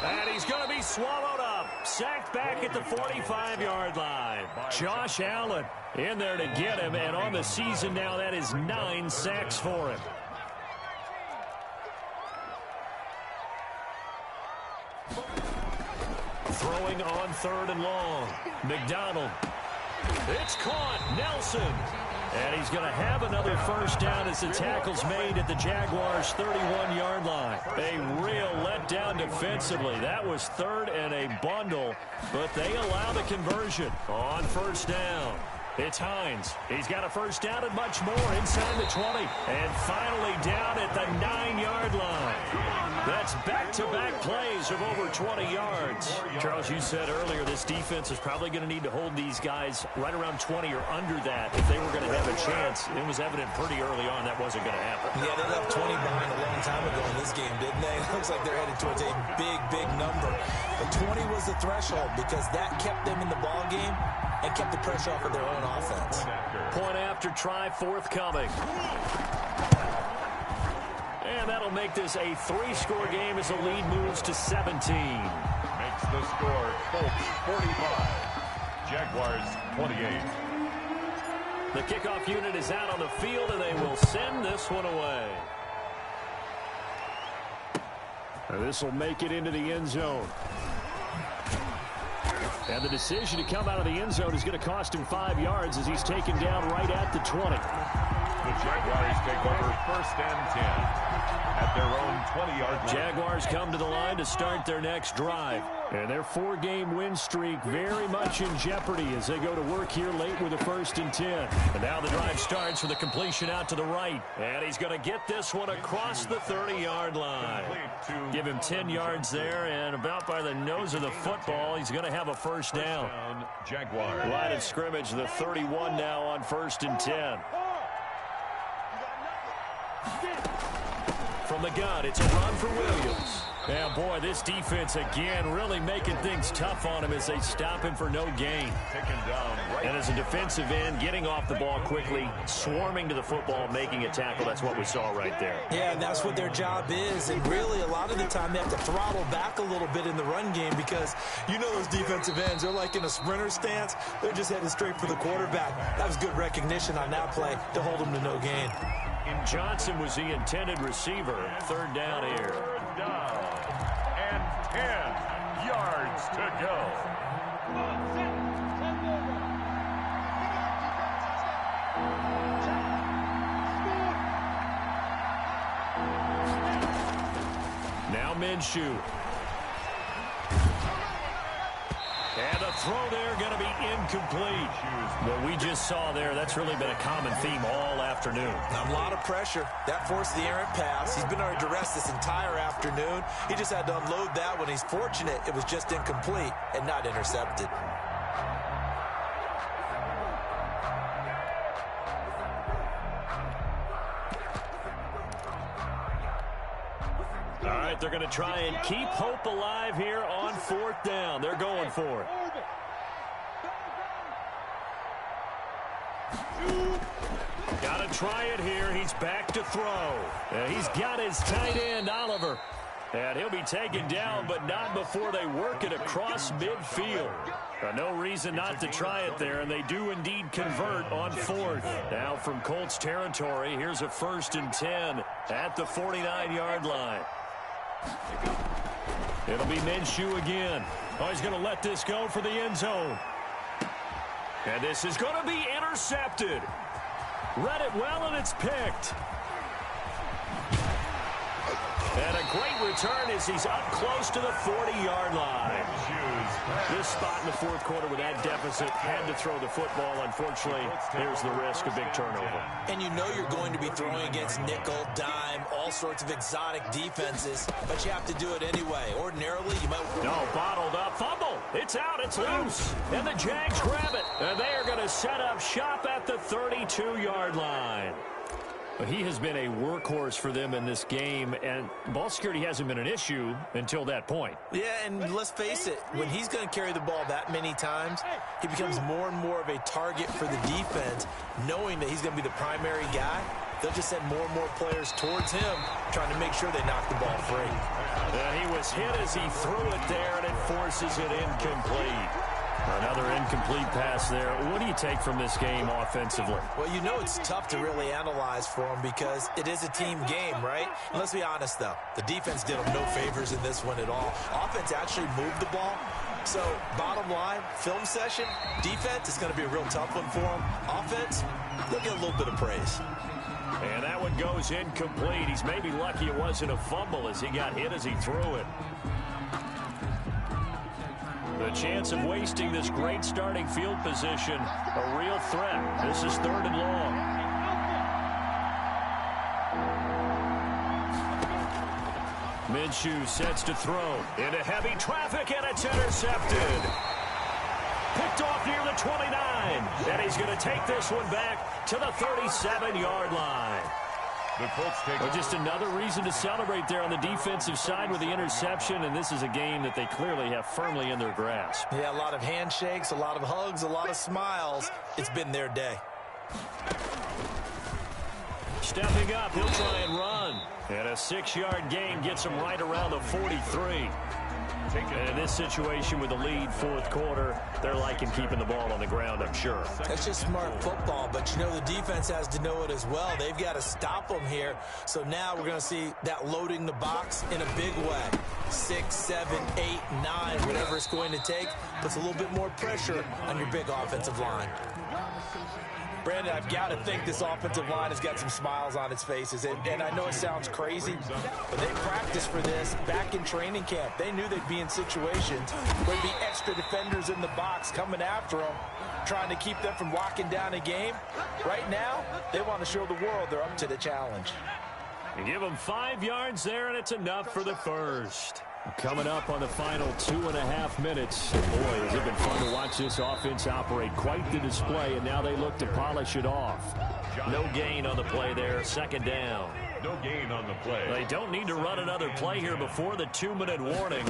And he's going to be swallowed up. Sacked back at the 45-yard line. Josh Allen in there to get him. And on the season now, that is 9 sacks for him. Throwing on 3rd and long. McDonald. It's caught. Nelson. And he's going to have another 1st down as the tackle's made at the Jaguars' 31-yard line. A real letdown defensively. That was 3rd and a bundle, but they allow the conversion on 1st down. It's Hines. He's got a 1st down and much more inside the 20. And finally down at the 9-yard line. That's back-to-back plays of over 20 yards. Charles, you said earlier this defense is probably going to need to hold these guys right around 20 or under that if they were going to have a chance. It was evident pretty early on that wasn't going to happen. Yeah, they left 20 behind a long time ago in this game, didn't they? It looks like they're headed towards a big, big number. But 20 was the threshold because that kept them in the ball game and kept the pressure off of their own offense. Point after try forthcoming. And that'll make this a 3-score game as the lead moves to 17. Makes the score Colts 45. Jaguars 28. The kickoff unit is out on the field, and they will send this one away. This will make it into the end zone. And the decision to come out of the end zone is going to cost him 5 yards as he's taken down right at the 20. The Jaguars take over 1st and 10 at their own 20-yard line. Jaguars come to the line to start their next drive. And their 4-game win streak very much in jeopardy as they go to work here late with a 1st and 10. And now the drive starts with a completion out to the right. And he's going to get this one across the 30-yard line. Give him 10 yards there, and about by the nose of the football, he's going to have a 1st down. Jaguars. Line of scrimmage, the 31 now on 1st and 10. From the gun, it's a run for Williams. Yeah, boy, this defense again really making things tough on him as they stop him for no gain. Taken down right. And as a defensive end, getting off the ball quickly, swarming to the football, making a tackle. That's what we saw right there. Yeah, and that's what their job is. And really, a lot of the time, they have to throttle back a little bit in the run game because you know those defensive ends, they're like in a sprinter stance. They're just headed straight for the quarterback. That was good recognition on that play to hold them to no gain. Johnson was the intended receiver. 3rd down here. 3rd down and 10 yards to go. Now Minshew. And the throw there going to be incomplete. What we just saw there, that's really been a common theme all afternoon. A lot of pressure. That forced the errant pass. He's been under duress this entire afternoon. He just had to unload that one. He's fortunate it was just incomplete and not intercepted. All right, they're going to try and keep hope alive here on 4th down. They're going for it. Got to try it here. He's back to throw. He's got his tight end, Oliver. And he'll be taken down, but not before they work it across midfield. No reason not to try it there, and they do indeed convert on 4th. Now from Colts territory, here's a 1st and 10 at the 49-yard line. It'll be Minshew again. Oh, he's going to let this go for the end zone. And this is going to be intercepted. Read it well, and it's picked. And a great return as he's up close to the 40-yard line. This spot in the 4th quarter with that deficit, had to throw the football. Unfortunately, here's the risk of big turnover. And you know you're going to be throwing against nickel, dime, all sorts of exotic defenses, but you have to do it anyway. Ordinarily, you might... No, bottled up, fumble. It's out, it's loose. And the Jags grab it. And they are going to set up shop at the 32-yard line. He has been a workhorse for them in this game, and ball security hasn't been an issue until that point. Yeah, and let's face it, when he's going to carry the ball that many times, he becomes more and more of a target for the defense, knowing that he's going to be the primary guy. They'll just send more and more players towards him, trying to make sure they knock the ball free. He was hit as he threw it there, and it forces it incomplete. Another incomplete pass there. What do you take from this game offensively? Well, you know it's tough to really analyze for them because it is a team game, right? And let's be honest, though. The defense did them no favors in this one at all. Offense actually moved the ball. So, bottom line, film session, defense is going to be a real tough one for them. Offense, they'll get a little bit of praise. And that one goes incomplete. He's maybe lucky it wasn't a fumble as he got hit as he threw it. The chance of wasting this great starting field position, a real threat. This is 3rd and long. Minshew sets to throw into heavy traffic, and it's intercepted. Picked off near the 29, and he's going to take this one back to the 37-yard line. The Colts take just another reason to celebrate there on the defensive side with the interception, and this is a game that they clearly have firmly in their grasp. Yeah, a lot of handshakes, a lot of hugs, a lot of smiles. It's been their day. Stepping up, he'll try and run. And a 6-yard gain gets him right around the 43. And in this situation with the lead 4th quarter, they're liking keeping the ball on the ground, I'm sure. That's just smart football, but you know the defense has to know it as well. They've got to stop them here. So now we're going to see that loading the box in a big way. 6, 7, 8, 9, whatever it's going to take, puts a little bit more pressure on your big offensive line. Brandon, I've got to think this offensive line has got some smiles on its faces. And I know it sounds crazy, but they practiced for this back in training camp. They knew they'd be in situations where there'd be extra defenders in the box coming after them, trying to keep them from locking down a game. Right now, they want to show the world they're up to the challenge. You give them 5 yards there, and it's enough for the first. Coming up on the final 2.5 minutes. Boy, has it been fun to watch this offense operate. Quite the display, and now they look to polish it off. No gain on the play there. 2nd down. no gain on the play. They don't need to run another play here before the 2-minute warning.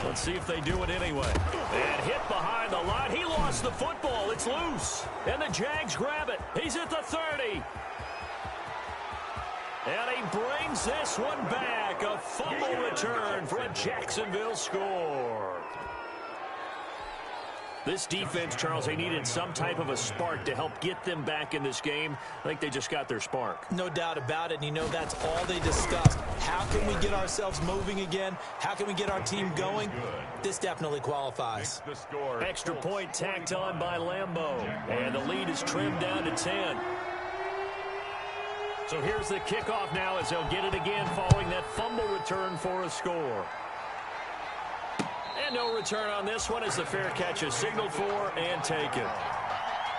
Let's see if they do it anyway. And hit behind the line. He lost the football. It's loose. And the Jags grab it. He's at the 30. And he brings this one back. A fumble return for a Jacksonville score. This defense, Charles, they needed some type of a spark to help get them back in this game. I think they just got their spark. No doubt about it. And you know, that's all they discussed. How can we get ourselves moving again? How can we get our team going? This definitely qualifies. Extra point tacked on by Lambeau. And the lead is trimmed down to 10. So here's the kickoff now as they'll get it again following that fumble return for a score. And no return on this one as the fair catch is signaled for and taken.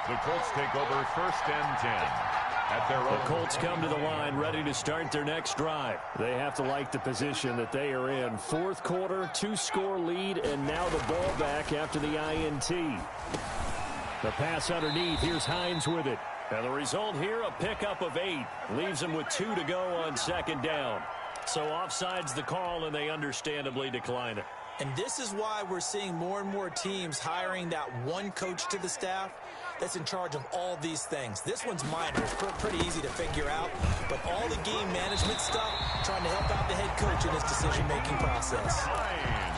The Colts take over 1st and 10. At their own. The Colts come to the line ready to start their next drive. They have to like the position that they are in. 4th quarter, 2-score lead, and now the ball back after the INT. The pass underneath. Here's Hines with it. And the result here, a pickup of 8. Leaves them with 2 to go on 2nd down. So offside's the call, and they understandably decline it. And this is why we're seeing more and more teams hiring that one coach to the staff that's in charge of all these things. This one's minor. It's pretty easy to figure out. But all the game management stuff, trying to help out the head coach in his decision-making process.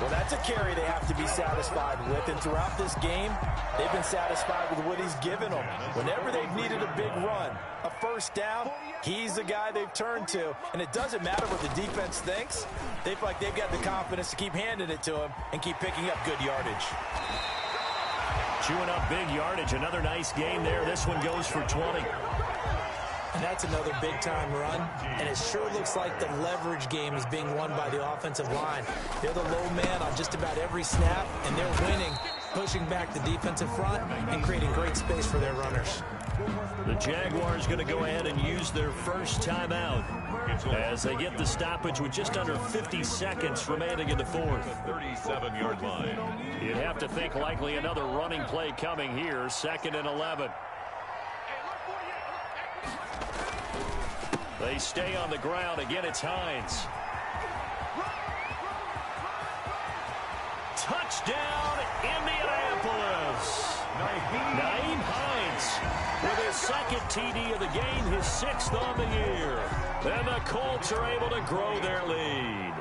Well, that's a carry they have to be satisfied with. And throughout this game, they've been satisfied with what he's given them. Whenever they've needed a big run, a 1st down, he's the guy they've turned to. And it doesn't matter what the defense thinks. They feel like they've got the confidence to keep handing it to him and keep picking up good yardage. Chewing up big yardage. Another nice game there. This one goes for 20. And that's another big-time run. And it sure looks like the leverage game is being won by the offensive line. They're the low man on just about every snap, and they're winning, pushing back the defensive front and creating great space for their runners. The Jaguars going to go ahead and use their first timeout as they get the stoppage with just under 50 seconds remaining in the 4th. 37-yard line. You'd have to think likely another running play coming here. 2nd and 11. They stay on the ground. Again, it's Hines. Touchdown, Indianapolis. Nyheim Hines with his 2nd TD of the game, his 6th on the year. And the Colts are able to grow their lead.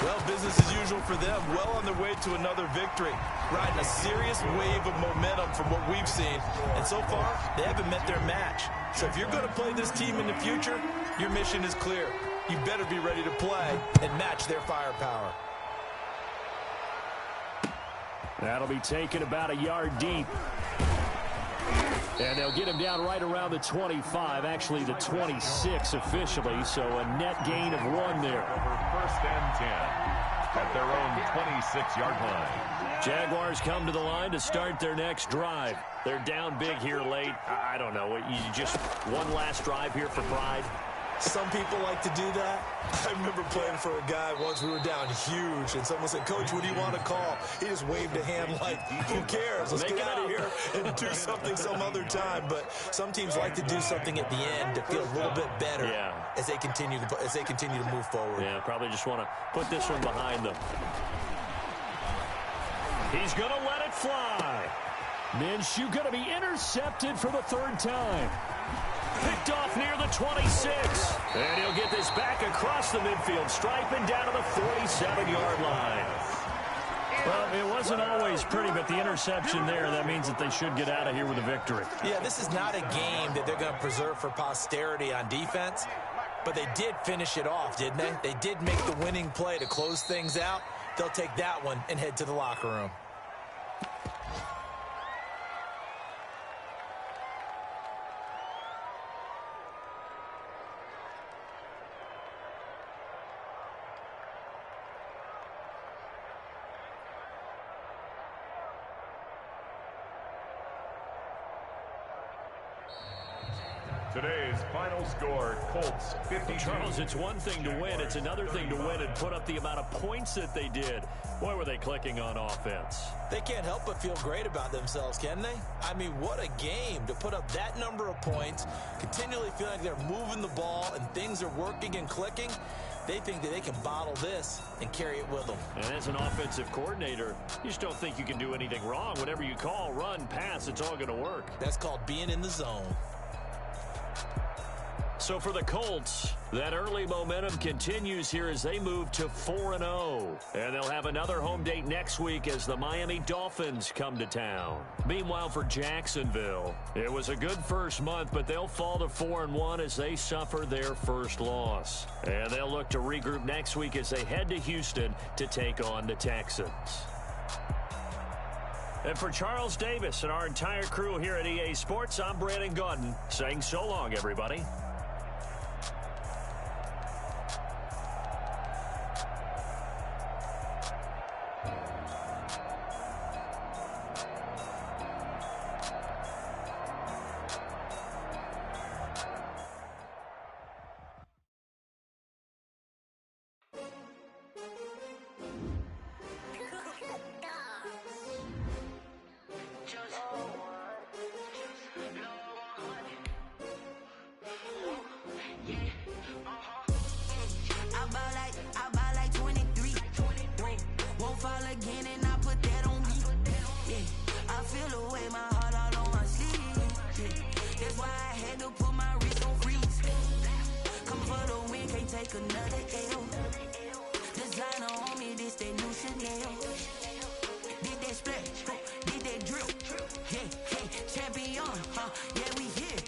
Well, business as usual for them. Well on their way to another victory. Riding a serious wave of momentum from what we've seen. And so far, they haven't met their match. So if you're going to play this team in the future, your mission is clear. You better be ready to play and match their firepower. That'll be taken about a yard deep. And they'll get him down right around the 25, actually the 26 officially, so a net gain of 1 there. Over 1st and 10 at their own 26-yard line. Jaguars come to the line to start their next drive. They're down big here late. I don't know. You just one last drive here for pride? Some people like to do that. I remember playing for a guy once. We were down huge, and someone said, "Coach, what do you want to call?" He just waved a hand like, who cares? Let's get out of here and do something some other time. But some teams like to do something at the end to feel a little bit better as they continue to move forward. Yeah, probably just want to put this one behind them. He's going to let it fly. Minshew going to be intercepted for the 3rd time. Picked off near the 26. And he'll get this back across the midfield stripe and down to the 47-yard line. Well, it wasn't always pretty, but the interception there, that means that they should get out of here with a victory. Yeah, this is not a game that they're going to preserve for posterity on defense, but they did finish it off, didn't they? They did make the winning play to close things out. They'll take that one and head to the locker room. Today's final score, Colts 52. Charles, it's one thing to win. It's another thing to win and put up the amount of points that they did. Boy, were they clicking on offense. They can't help but feel great about themselves, can they? I mean, what a game to put up that number of points, continually feeling like they're moving the ball and things are working and clicking. They think that they can bottle this and carry it with them. And as an offensive coordinator, you just don't think you can do anything wrong. Whatever you call, run, pass, it's all going to work. That's called being in the zone. So for the Colts, that early momentum continues here as they move to 4-0. And they'll have another home date next week as the Miami Dolphins come to town. Meanwhile, for Jacksonville, it was a good first month, but they'll fall to 4-1 as they suffer their first loss. And they'll look to regroup next week as they head to Houston to take on the Texans. And for Charles Davis and our entire crew here at EA Sports, I'm Brandon Gaudin saying so long, everybody. another L. Designer on me, this that new Chanel. Did that splash, did that drip. Yeah, champion, yeah, we here.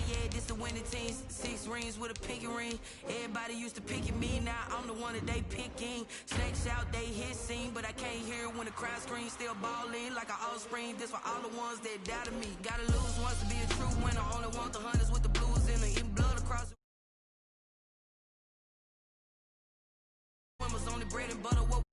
Yeah, this the winning team. 6 rings with a pinky ring. Everybody used to picking me, now I'm the one that they picking. Snakes out, they hit scene, but I can't hear when the crowd screams. Still balling like an offspring. This for all the ones that doubted me. Gotta lose once to be a true winner. Only want the hunters with the blues in the in blood across the was only bread and butter. What